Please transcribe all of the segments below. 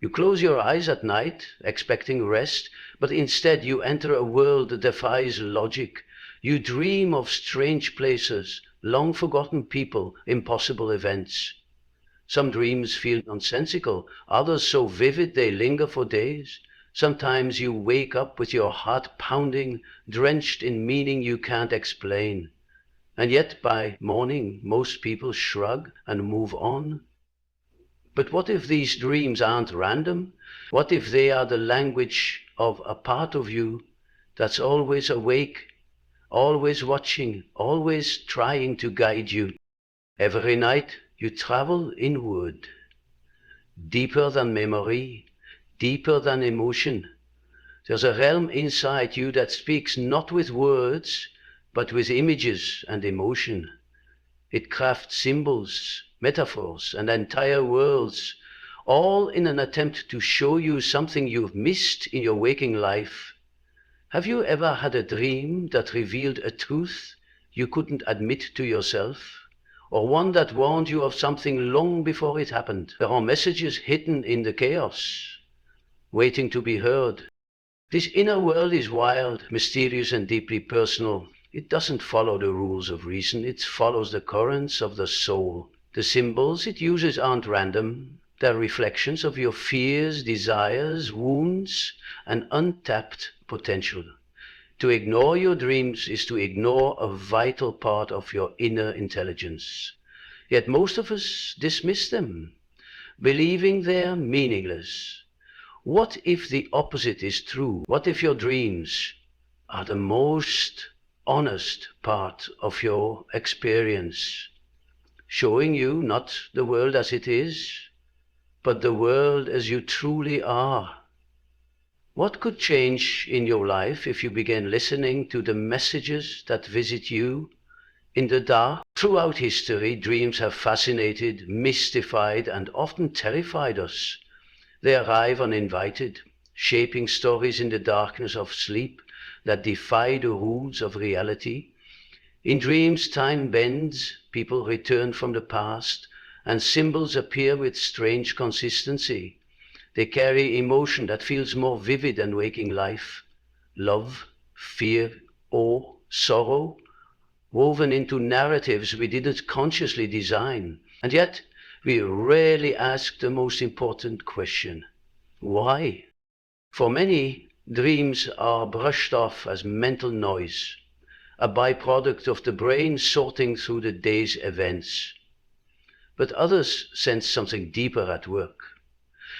You close your eyes at night, expecting rest, but instead you enter a world that defies logic. You dream of strange places, long forgotten people, impossible events. Some dreams feel nonsensical, others so vivid they linger for days. Sometimes you wake up with your heart pounding, drenched in meaning you can't explain. And yet by morning most people shrug and move on. But what if these dreams aren't random? What if they are the language of a part of you that's always awake, always watching, always trying to guide you? Every night you travel inward, deeper than memory, deeper than emotion. There's a realm inside you that speaks not with words, but with images and emotion. It crafts symbols, metaphors, and entire worlds, all in an attempt to show you something you've missed in your waking life. Have you ever had a dream that revealed a truth you couldn't admit to yourself? Or one that warned you of something long before it happened? There are messages hidden in the chaos, waiting to be heard. This inner world is wild, mysterious, and deeply personal. It doesn't follow the rules of reason, it follows the currents of the soul. The symbols it uses aren't random. They're reflections of your fears, desires, wounds, and untapped potential. To ignore your dreams is to ignore a vital part of your inner intelligence. Yet most of us dismiss them, believing they're meaningless. What if the opposite is true? What if your dreams are the most honest part of your experience, showing you not the world as it is, but the world as you truly are? What could change in your life if you began listening to the messages that visit you in the dark? Throughout history, dreams have fascinated, mystified, and often terrified us. They arrive uninvited, shaping stories in the darkness of sleep that defy the rules of reality. In dreams, time bends, people return from the past, and symbols appear with strange consistency. They carry emotion that feels more vivid than waking life. Love, fear, awe, sorrow, woven into narratives we didn't consciously design. And yet, we rarely ask the most important question: why? For many, dreams are brushed off as mental noise, a byproduct of the brain sorting through the day's events. But others sense something deeper at work.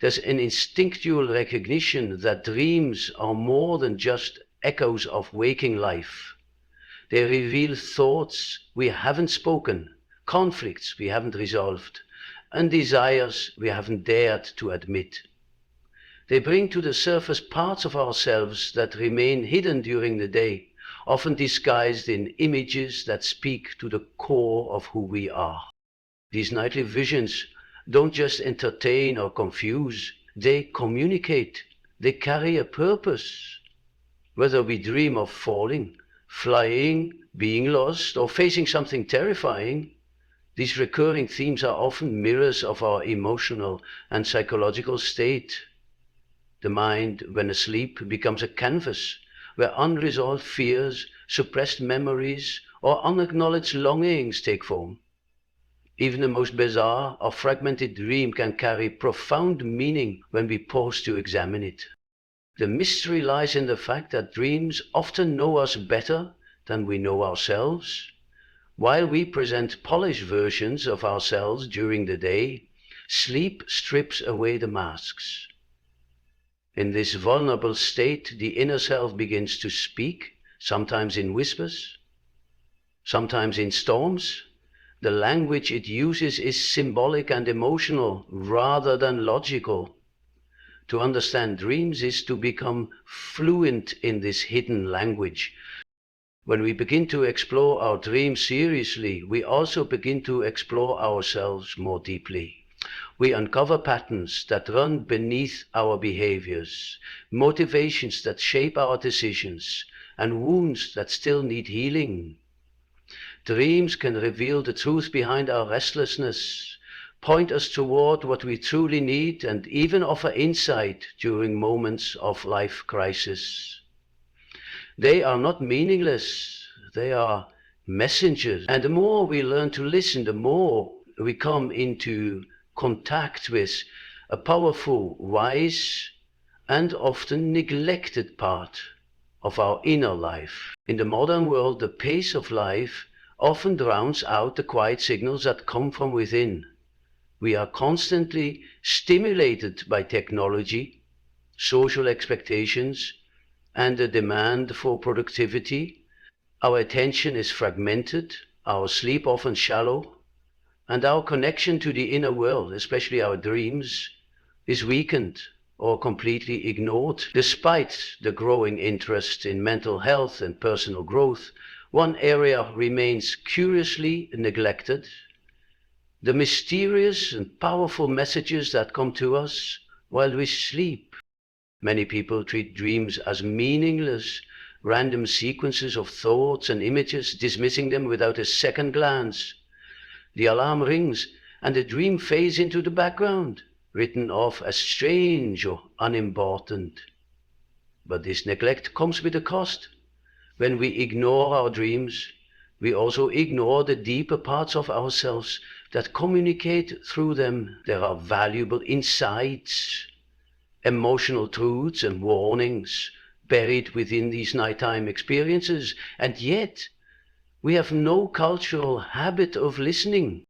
There's an instinctual recognition that dreams are more than just echoes of waking life. They reveal thoughts we haven't spoken, conflicts we haven't resolved, and desires we haven't dared to admit. They bring to the surface parts of ourselves that remain hidden during the day, often disguised in images that speak to the core of who we are. These nightly visions don't just entertain or confuse, they communicate, they carry a purpose. Whether we dream of falling, flying, being lost, or facing something terrifying, these recurring themes are often mirrors of our emotional and psychological state. The mind, when asleep, becomes a canvas where unresolved fears, suppressed memories, or unacknowledged longings take form. Even the most bizarre or fragmented dream can carry profound meaning when we pause to examine it. The mystery lies in the fact that dreams often know us better than we know ourselves. While we present polished versions of ourselves during the day, sleep strips away the masks. In this vulnerable state, the inner self begins to speak, sometimes in whispers, sometimes in storms. The language it uses is symbolic and emotional rather than logical. To understand dreams is to become fluent in this hidden language. When we begin to explore our dreams seriously, we also begin to explore ourselves more deeply. We uncover patterns that run beneath our behaviors, motivations that shape our decisions, and wounds that still need healing. Dreams can reveal the truth behind our restlessness, point us toward what we truly need, and even offer insight during moments of life crisis. They are not meaningless, they are messengers. And the more we learn to listen, the more we come into contact with a powerful, wise, and often neglected part of our inner life. In the modern world, the pace of life often drowns out the quiet signals that come from within. We are constantly stimulated by technology, social expectations, and the demand for productivity. Our attention is fragmented, our sleep often shallow, and our connection to the inner world, especially our dreams, is weakened or completely ignored. Despite the growing interest in mental health and personal growth, one area remains curiously neglected: the mysterious and powerful messages that come to us while we sleep. Many people treat dreams as meaningless, random sequences of thoughts and images, dismissing them without a second glance. The alarm rings and the dream fades into the background, written off as strange or unimportant. But this neglect comes with a cost. When we ignore our dreams, we also ignore the deeper parts of ourselves that communicate through them. There are valuable insights, emotional truths and warnings buried within these nighttime experiences, and yet we have no cultural habit of listening.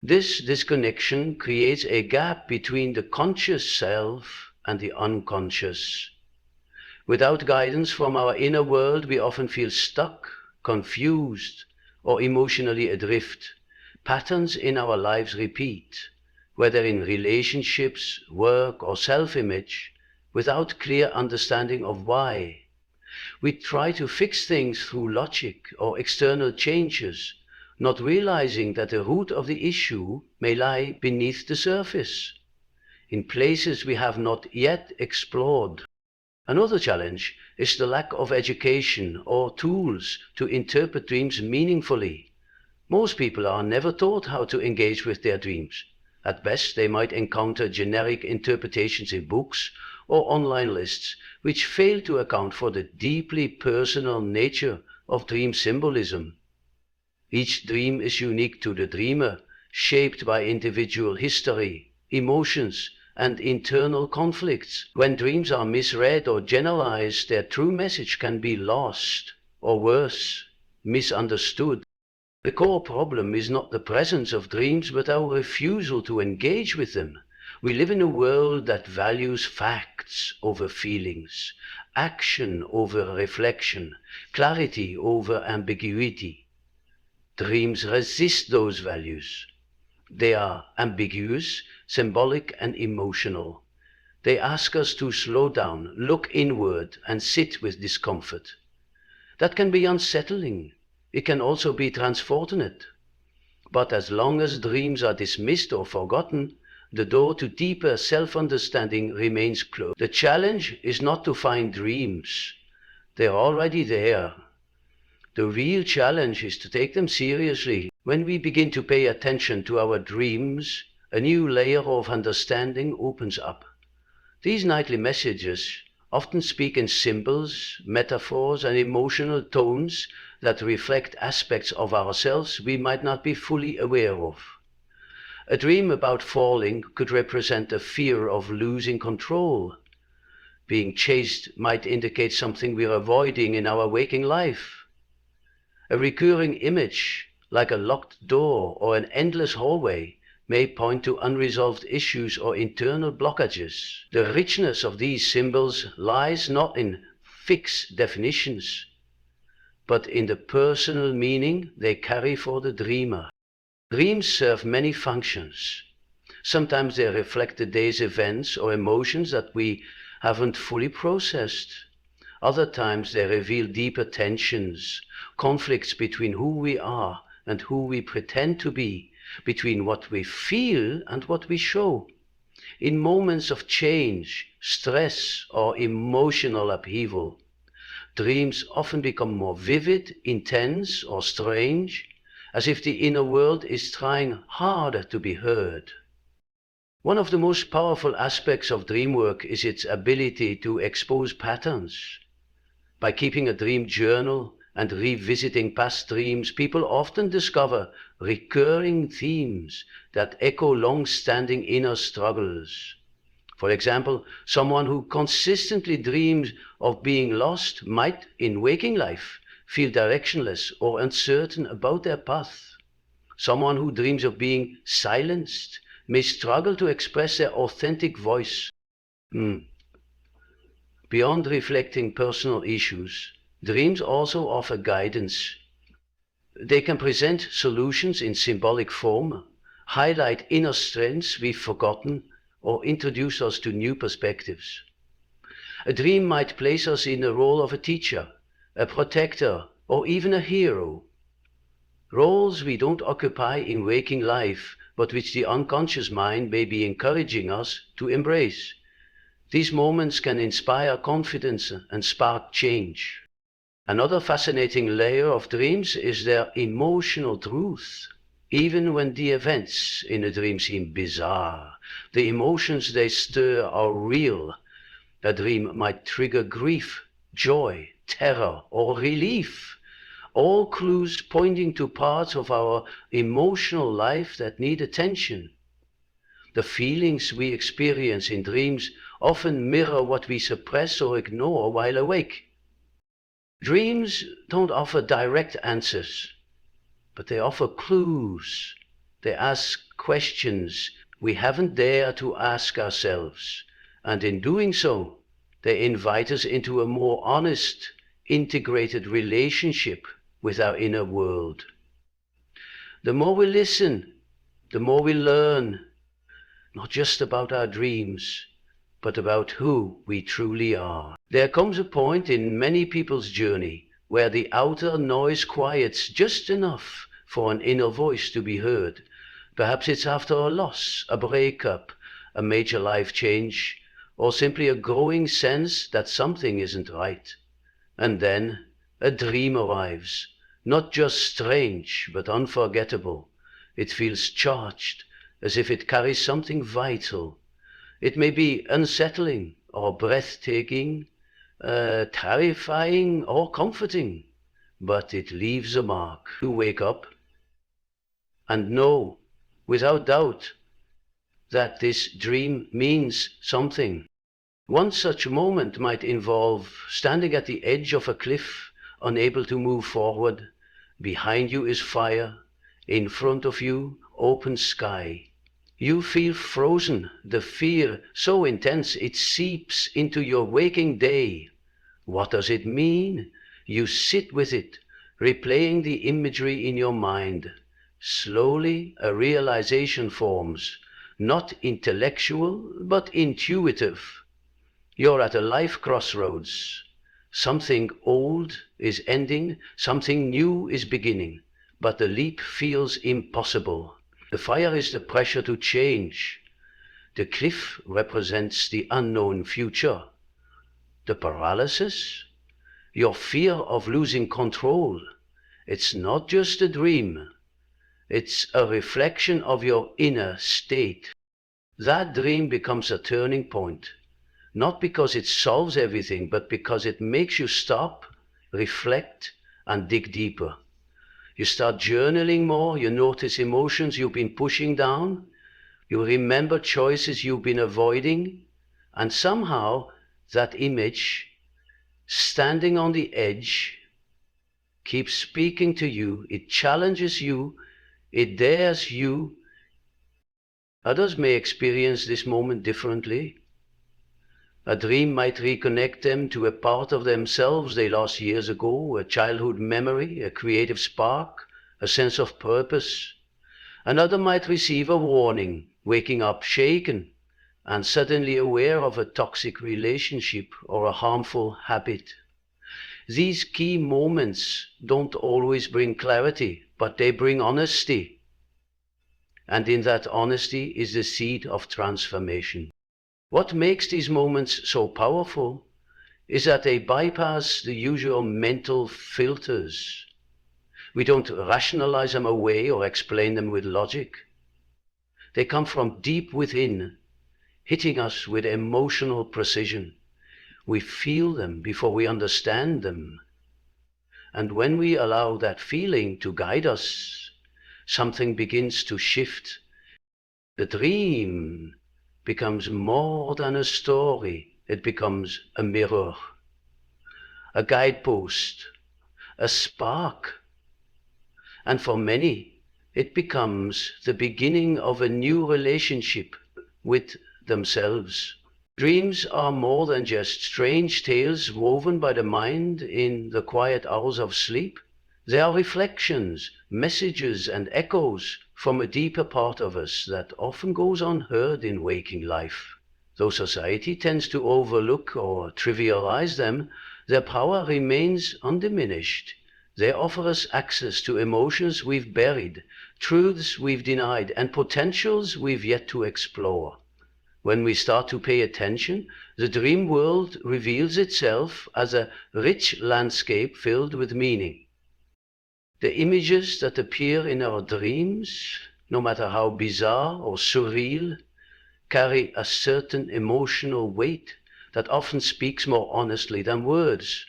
This disconnection creates a gap between the conscious self and the unconscious. Without guidance from our inner world, we often feel stuck, confused, or emotionally adrift. Patterns in our lives repeat, whether in relationships, work, or self-image, without clear understanding of why. We try to fix things through logic or external changes, not realizing that the root of the issue may lie beneath the surface, in places we have not yet explored. Another challenge is the lack of education or tools to interpret dreams meaningfully. Most people are never taught how to engage with their dreams. At best, they might encounter generic interpretations in books or online lists, which fail to account for the deeply personal nature of dream symbolism. Each dream is unique to the dreamer, shaped by individual history, emotions, and internal conflicts. When dreams are misread or generalized, their true message can be lost, or worse, misunderstood. The core problem is not the presence of dreams, but our refusal to engage with them. We live in a world that values facts over feelings, action over reflection, clarity over ambiguity. Dreams resist those values. They are ambiguous, symbolic, and emotional. They ask us to slow down, look inward, and sit with discomfort. That can be unsettling. It can also be transformative. But as long as dreams are dismissed or forgotten, the door to deeper self-understanding remains closed. The challenge is not to find dreams. They're already there. The real challenge is to take them seriously. When we begin to pay attention to our dreams, a new layer of understanding opens up. These nightly messages often speak in symbols, metaphors, and emotional tones that reflect aspects of ourselves we might not be fully aware of. A dream about falling could represent a fear of losing control. Being chased might indicate something we're avoiding in our waking life. A recurring image, like a locked door or an endless hallway, may point to unresolved issues or internal blockages. The richness of these symbols lies not in fixed definitions, but in the personal meaning they carry for the dreamer. Dreams serve many functions. Sometimes they reflect the day's events or emotions that we haven't fully processed. Other times they reveal deeper tensions, conflicts between who we are and who we pretend to be, between what we feel and what we show. In moments of change, stress, or emotional upheaval, dreams often become more vivid, intense, or strange, as if the inner world is trying harder to be heard. One of the most powerful aspects of dreamwork is its ability to expose patterns. By keeping a dream journal and revisiting past dreams, people often discover recurring themes that echo long-standing inner struggles. For example, someone who consistently dreams of being lost might, in waking life, feel directionless or uncertain about their path. Someone who dreams of being silenced may struggle to express their authentic voice. Beyond reflecting personal issues, dreams also offer guidance. They can present solutions in symbolic form, highlight inner strengths we've forgotten, or introduce us to new perspectives. A dream might place us in the role of a teacher, a protector, or even a hero. Roles we don't occupy in waking life, but which the unconscious mind may be encouraging us to embrace. These moments can inspire confidence and spark change. Another fascinating layer of dreams is their emotional truth. Even when the events in a dream seem bizarre, the emotions they stir are real. A dream might trigger grief, joy, terror, or relief. All clues pointing to parts of our emotional life that need attention. The feelings we experience in dreams often mirror what we suppress or ignore while awake. Dreams don't offer direct answers, but they offer clues. They ask questions we haven't dared to ask ourselves, and in doing so, they invite us into a more honest, integrated relationship with our inner world. The more we listen, the more we learn, not just about our dreams, but about who we truly are. There comes a point in many people's journey where the outer noise quiets just enough for an inner voice to be heard. Perhaps it's after a loss, a breakup, a major life change, or simply a growing sense that something isn't right. And then a dream arrives, not just strange, but unforgettable. It feels charged, as if it carries something vital. It may be unsettling or breathtaking, terrifying or comforting, but it leaves a mark. You wake up and know, without doubt, that this dream means something. One such moment might involve standing at the edge of a cliff, unable to move forward. Behind you is fire, in front of you, open sky. You feel frozen, the fear so intense it seeps into your waking day. What does it mean? You sit with it, replaying the imagery in your mind. Slowly a realization forms, not intellectual, but intuitive. You're at a life crossroads. Something old is ending, something new is beginning, but the leap feels impossible. The fire is the pressure to change. The cliff represents the unknown future. The paralysis? Your fear of losing control. It's not just a dream. It's a reflection of your inner state. That dream becomes a turning point. Not because it solves everything, but because it makes you stop, reflect, and dig deeper. You start journaling more, you notice emotions you've been pushing down, you remember choices you've been avoiding, and somehow that image, standing on the edge, keeps speaking to you. It challenges you, it dares you. Others may experience this moment differently. A dream might reconnect them to a part of themselves they lost years ago, a childhood memory, a creative spark, a sense of purpose. Another might receive a warning, waking up shaken and suddenly aware of a toxic relationship or a harmful habit. These key moments don't always bring clarity, but they bring honesty. And in that honesty is the seed of transformation. What makes these moments so powerful is that they bypass the usual mental filters. We don't rationalize them away or explain them with logic. They come from deep within, hitting us with emotional precision. We feel them before we understand them. And when we allow that feeling to guide us, something begins to shift. The dream becomes more than a story. It becomes a mirror, a guidepost, a spark. And for many, it becomes the beginning of a new relationship with themselves. Dreams are more than just strange tales woven by the mind in the quiet hours of sleep. They are reflections, messages, and echoes from a deeper part of us that often goes unheard in waking life. Though society tends to overlook or trivialize them, their power remains undiminished. They offer us access to emotions we've buried, truths we've denied, and potentials we've yet to explore. When we start to pay attention, the dream world reveals itself as a rich landscape filled with meaning. The images that appear in our dreams, no matter how bizarre or surreal, carry a certain emotional weight that often speaks more honestly than words.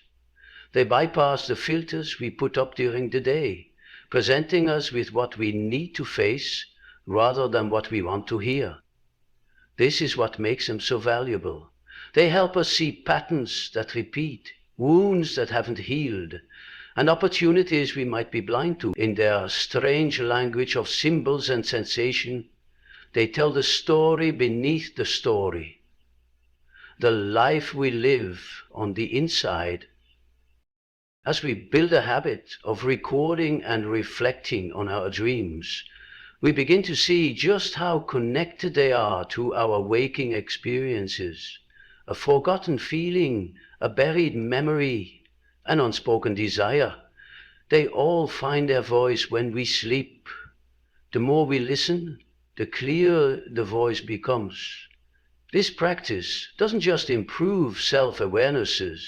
They bypass the filters we put up during the day, presenting us with what we need to face rather than what we want to hear. This is what makes them so valuable. They help us see patterns that repeat, wounds that haven't healed, and opportunities we might be blind to. In their strange language of symbols and sensation, they tell the story beneath the story, the life we live on the inside. As we build a habit of recording and reflecting on our dreams, we begin to see just how connected they are to our waking experiences. A forgotten feeling, a buried memory, an unspoken desire. They all find their voice when we sleep. The more we listen, the clearer the voice becomes. This practice doesn't just improve self-awarenesses.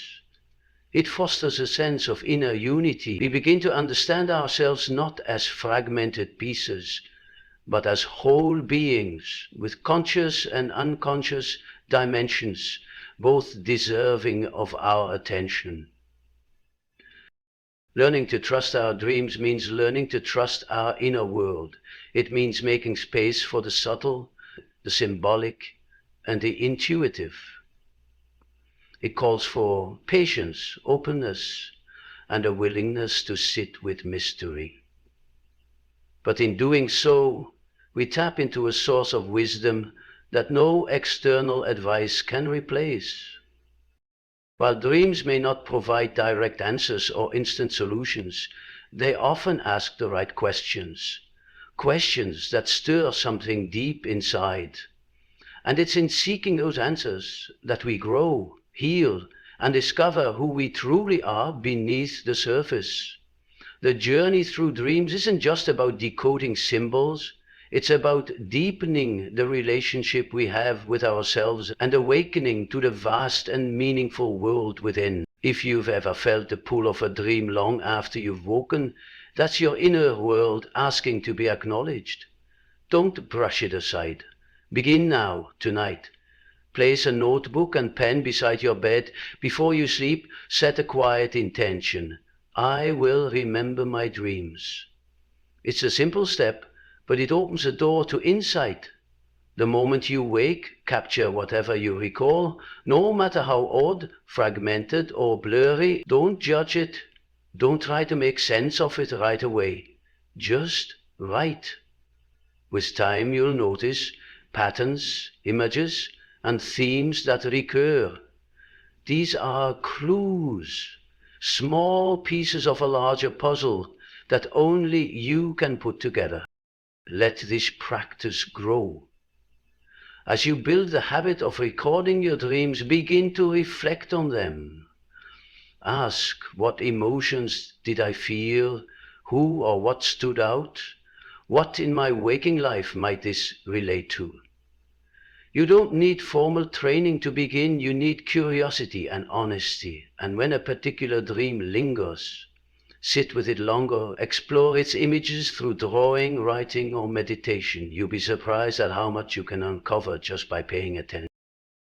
It fosters a sense of inner unity. We begin to understand ourselves not as fragmented pieces, but as whole beings with conscious and unconscious dimensions, both deserving of our attention. Learning to trust our dreams means learning to trust our inner world. It means making space for the subtle, the symbolic, and the intuitive. It calls for patience, openness, and a willingness to sit with mystery. But in doing so, we tap into a source of wisdom that no external advice can replace. While dreams may not provide direct answers or instant solutions, they often ask the right questions, questions that stir something deep inside. And it's in seeking those answers that we grow, heal, and discover who we truly are beneath the surface. The journey through dreams isn't just about decoding symbols. It's about deepening the relationship we have with ourselves and awakening to the vast and meaningful world within. If you've ever felt the pull of a dream long after you've woken, that's your inner world asking to be acknowledged. Don't brush it aside. Begin now, tonight. Place a notebook and pen beside your bed. Before you sleep, set a quiet intention. I will remember my dreams. It's a simple step, but it opens a door to insight. The moment you wake, capture whatever you recall, no matter how odd, fragmented, or blurry. Don't judge it. Don't try to make sense of it right away. Just write. With time, you'll notice patterns, images, and themes that recur. These are clues, small pieces of a larger puzzle that only you can put together. Let this practice grow. As you build the habit of recording your dreams, begin to reflect on them. Ask, what emotions did I feel? Who or what stood out? What in my waking life might this relate to? You don't need formal training to begin. You need curiosity and honesty. And when a particular dream lingers, Sit with it longer, explore its images through drawing, writing, or meditation. You'll be surprised at how much you can uncover just by paying attention.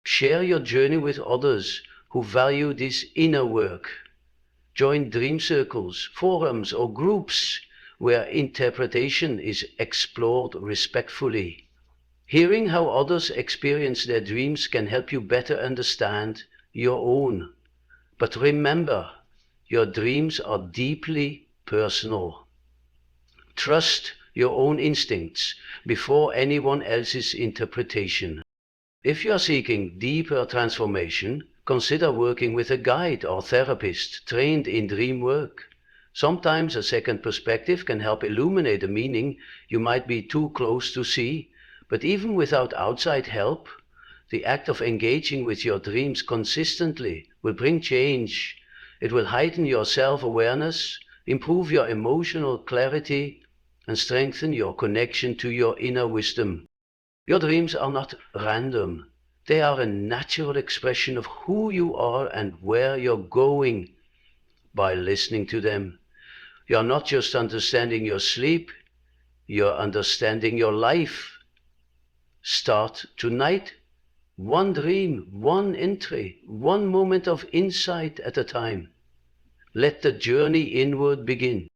Share your journey with others who value this inner work. Join dream circles, forums, or groups where interpretation is explored respectfully. Hearing how others experience their dreams can help you better understand your own. But remember, your dreams are deeply personal. Trust your own instincts before anyone else's interpretation. If you are seeking deeper transformation, consider working with a guide or therapist trained in dream work. Sometimes a second perspective can help illuminate a meaning you might be too close to see, but even without outside help, the act of engaging with your dreams consistently will bring change. It will heighten your self-awareness, improve your emotional clarity, and strengthen your connection to your inner wisdom. Your dreams are not random. They are a natural expression of who you are and where you're going. By listening to them, you're not just understanding your sleep, you're understanding your life. Start tonight. One dream, one entry, one moment of insight at a time. Let the journey inward begin.